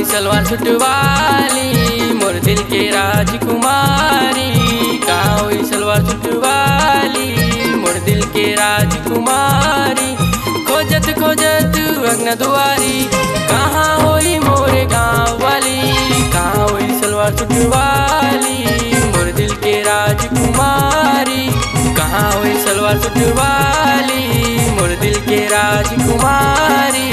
सलवार suit वाली मोर दिल के राजकुमारी। कहाँ हुई सलवार सूट वाली मोर दिल के राजकुमारी। खोजत खोजत अंगना दुआरी कहाँ हुई मोरे गाँव वाली। कहाँ हुई सलवार सूट वाली मोर दिल के राजकुमारी। कहाँ हुई सलवार सूट वाली मोर दिल के राजकुमारी।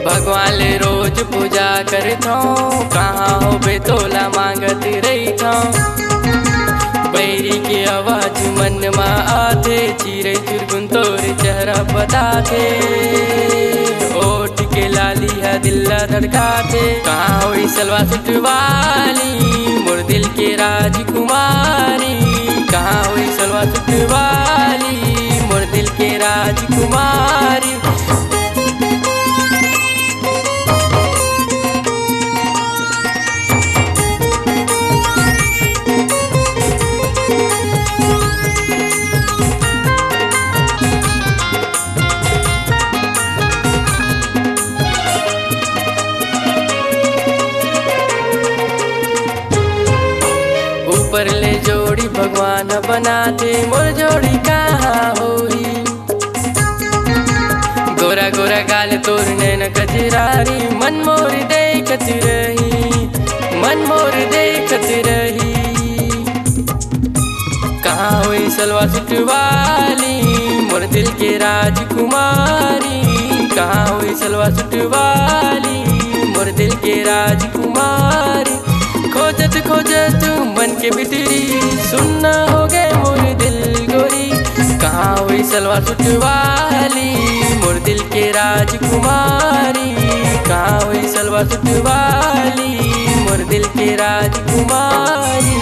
भगवान ले रोज पूजा करथो कहाँ हो बेतोला मांगत रहीथो। बैरी के आवाज मन में आथे चिड़ै चुरगुन तोर चेहरा बताथे। ओठ के लाली है दिल धड़काथे। कहाँ हुई सलवार सूट वाली मोर दिल के राजकुमारी। कहाँ हुई सलवार सूट वाली मोर दिल के राजकुमारी। ऊपर ले जोड़ी भगवान बनाते मोर जोड़ी कहाँ होई। गोरा गोरा गाल तोर नैन कजरारी मन मोर देखत रही। मन मोर देखत रही। कहाँ हुई सलवार सूट वाली मोर दिल के राजकुमारी। कहाँ हुई सलवार सूट वाली मोर दिल के राजकुमारी। खोजत खोजत मन के भीतरी सुनना हो गए मोर दिल गोरी। कहाँ हुई सलवार सूट वाली मोर दिल के राजकुमारी। कहाँ हुई सलवार सूट वाली मोर दिल के राजकुमारी।